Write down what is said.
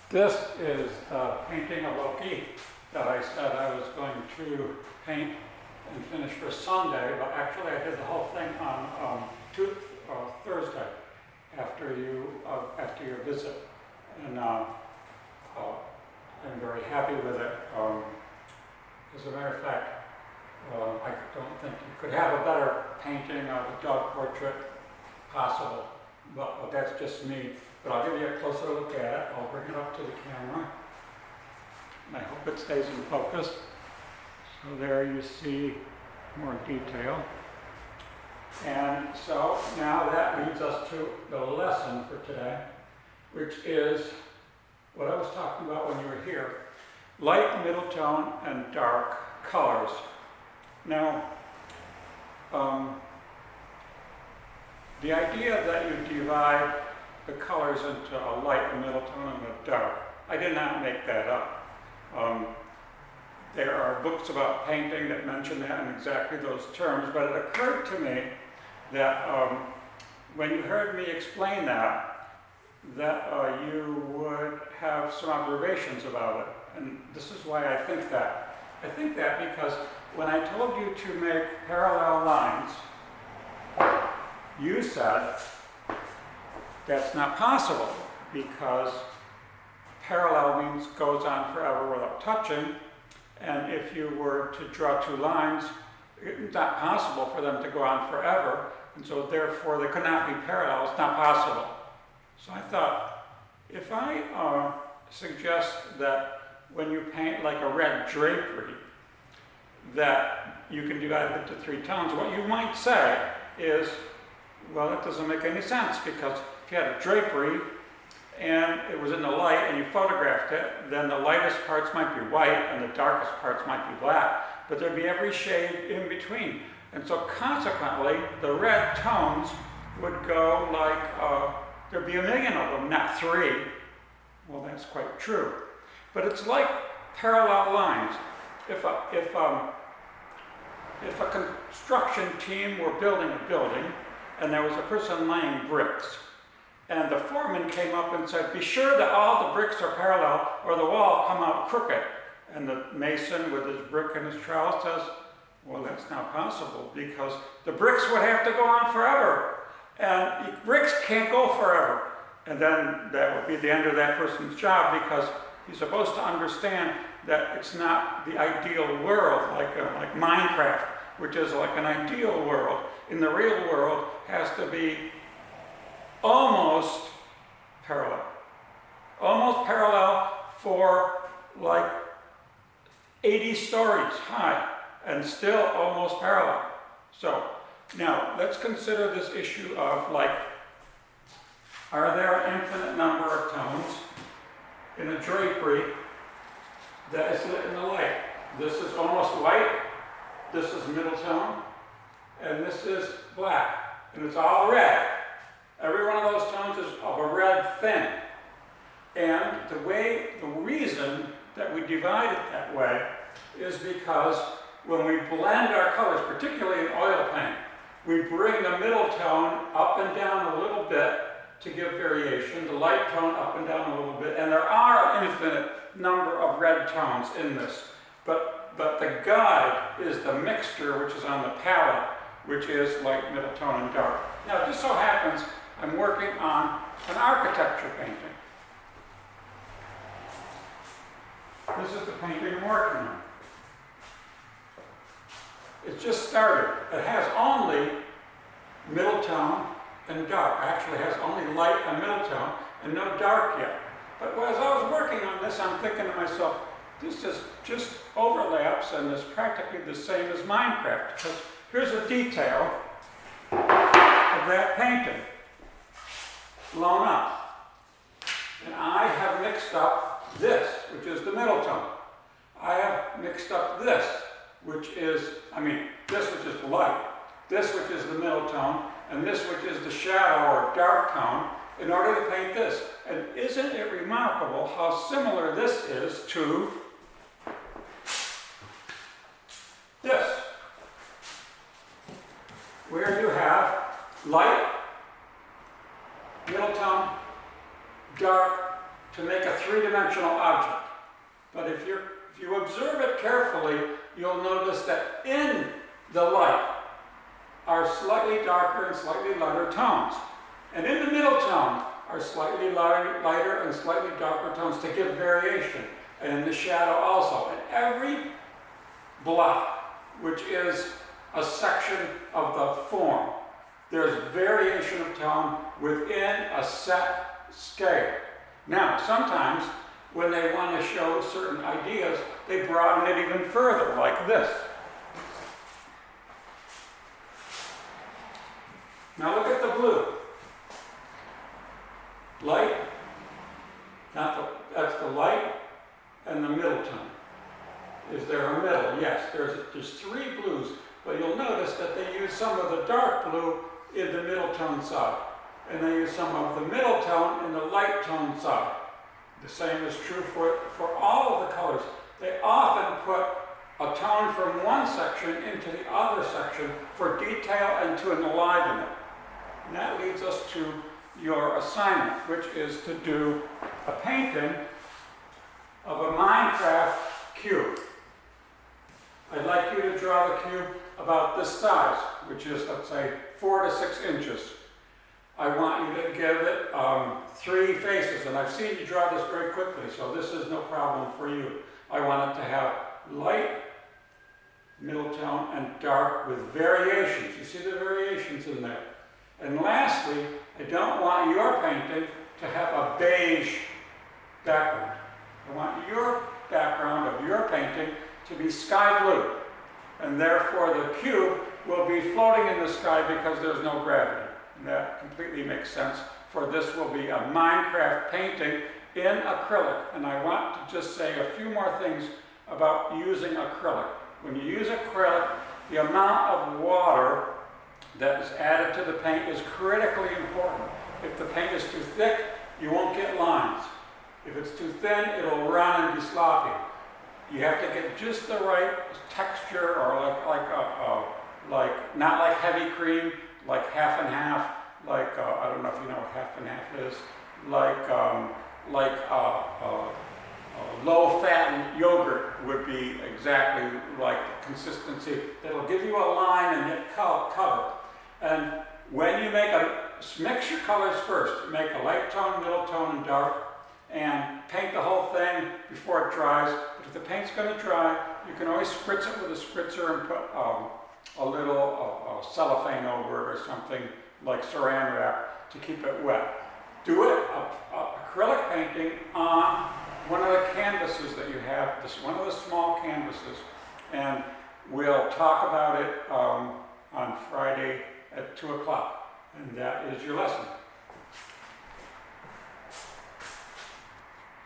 This is a painting of Loki that I said I was going to paint and finish for Sunday, but actually I did the whole thing on Thursday after your visit, and I'm very happy with it. As a matter of fact, I don't think you could have a better painting of a dog portrait possible, but that's just me. But I'll give you a closer look at it. I'll bring it up to the camera. And I hope it stays in focus. So there you see more detail. And so now that leads us to the lesson for today, which is what I was talking about when you were here. Light, middle tone, and dark colors. Now, the idea that you divide the colors into a light, a middle tone, and a dark, I did not make that up. There are books about painting that mention that in exactly those terms, but it occurred to me that when you heard me explain that you would have some observations about it. And this is why I think that. I think that because when I told you to make parallel lines, you said that's not possible because parallel means goes on forever without touching, and if you were to draw two lines, it's not possible for them to go on forever, and so therefore they could not be parallel. It's not possible. So I thought, if I suggest that when you paint like a red drapery, that you can divide it into three tones, what you might say is, well, that doesn't make any sense, because if you had a drapery and it was in the light and you photographed it, then the lightest parts might be white and the darkest parts might be black, but there'd be every shade in between. And so consequently, the red tones would go like, there'd be a million of them, not three. Well, that's quite true. But it's like parallel lines. If a construction team were building a building and there was a person laying bricks, and the foreman came up and said, be sure that all the bricks are parallel or the wall will come out crooked. And the mason with his brick in his trowel says, well, that's not possible because the bricks would have to go on forever. And bricks can't go forever. And then that would be the end of that person's job, because he's supposed to understand that it's not the ideal world, like Minecraft, which is like an ideal world. In the real world, has to be almost parallel. Almost parallel for like 80 stories high, and still almost parallel. So now let's consider this issue of light. Are there an infinite number of tones in a drapery that is lit in the light? This is almost white, this is middle tone, and this is black, and it's all red. Every one of those tones is of a red thing. And the reason that we divide it that way is because when we blend our colors, particularly in oil paint, we bring the middle tone up and down a little bit to give variation, the light tone up and down a little bit, and there are an infinite number of red tones in this. But the guide is the mixture, which is on the palette, which is light, middle tone, and dark. Now, it just so happens I'm working on an architecture painting. This is the painting I'm working on. It's just started. It has only middle tone and dark. Actually, it has only light and middle tone and no dark yet. But as I was working on this, I'm thinking to myself, this is just overlaps and is practically the same as Minecraft. Because here's a detail of that painting blown up. And I have mixed up this, which is the middle tone. I have mixed up this, which is, this which is the light, this which is the middle tone, and this which is the shadow or dark tone, in order to paint this. And isn't it remarkable how similar this is to this, where you have light, middle tone, dark to make a three-dimensional object. But if you observe it carefully, you'll notice that in the light are slightly darker and slightly lighter tones. And in the middle tone are slightly lighter and slightly darker tones to give variation. And in the shadow also. And every block, which is a section of the form, there's variation of tone within a set scale. Now, sometimes when they want to show certain ideas, they broaden it even further, like this. Now look at the blue. Light, that's the light and the middle tone. Is there a middle? Yes, there's three blues, but you'll notice that they use some of the dark blue in the middle tone side, and they use some of the middle tone in the light tone side. The same is true for all of the colors. They often put a tone from one section into the other section for detail and to enliven it. And that leads us to your assignment, which is to do a painting of a Minecraft cube. I'd like you to draw the cube about this size, which is, let's say, 4 to 6 inches. I want you to give it 3 faces, and I've seen you draw this very quickly, so this is no problem for you. I want it to have light, middle tone, and dark with variations. You see the variations in there. And lastly, I don't want your painting to have a beige background. I want your background of your painting to be sky blue. And therefore the cube will be floating in the sky because there's no gravity. And that completely makes sense, for this will be a Minecraft painting in acrylic. And I want to just say a few more things about using acrylic. When you use acrylic, the amount of water that is added to the paint is critically important. If the paint is too thick, you won't get lines. If it's too thin, it'll run and be sloppy. You have to get just the right texture, or not like heavy cream, like half and half, like I don't know if you know what half and half is, low-fat yogurt would be exactly like the consistency that'll give you a line and hit cover. And when you mix your colors first. Make a light tone, middle tone, and dark, and paint the whole thing before it dries. But if the paint's going to dry, you can always spritz it with a spritzer and put a little cellophane over it or something like saran wrap to keep it wet. Do it, acrylic painting, on one of the canvases that you have, one of the small canvases, and we'll talk about it on Friday at 2 o'clock, and that is your lesson.